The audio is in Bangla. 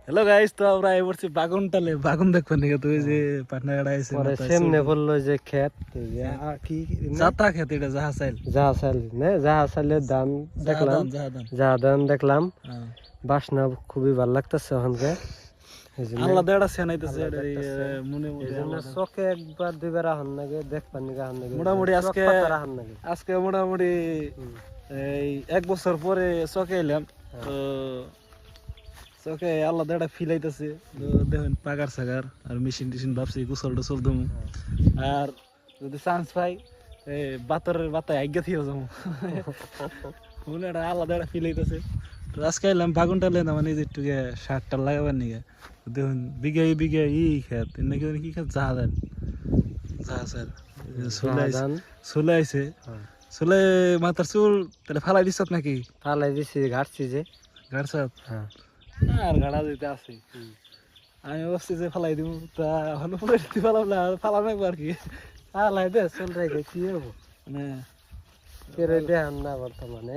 হ্যালো গাইস, তো আমরা এই বলছি বাগুনটালে বাগুন দেখবেন নাকি? তুই যে পাটনা গাড়া আইছে পরে সামনে বললো যে ক্ষেত কি চাতা খেত, এটা জাহা চাইল যাহা চাইলে ধান দেখলাম, যাহা ধান দেখলাম। বাসনা খুবই ভালো লাগতেছে ওখানকে। আলাদা একটা সেনাইতেছে মনে চোখে একবার দুইবার আহন নাগে দেখবার নিগে আহন নাগে। মোটামুটি আজকে মোটামুটি এই 1 বছর পরে চকে এলাম। তো চকে আলাদা একটা ফিল আইতেছে। দেখেন পাগার সাগার আর মেশিন টেশিন ভাবছি গোসল টোসল দমু। আর যদি চান্স পাই বাতরের বাতায় আজ্ঞা থিয়ে যাবো। মনে একটা আলাদা একটা ফিল আইতেছে। তো আজকে এলাম বাগুনটা লেন মানে যে একটু সারটা লাগাবার নিগে। দেখুন বিঘে খেত নাকি কি খেত জাহাজ চলে আইছে। চলে মাথার চুল তাহলে ফালাই দিছ নাকি? ফালাই দিছি, ঘাটছি যে গাড়ছ আর গাড়া দিতে আছে। আমি বসছি যে ফালাই দিব, তা হলো ফালাম একবার আর কি ফালাই দে চল রেখে কি হবো মানে কেড়ে দেখান না বর্তমানে।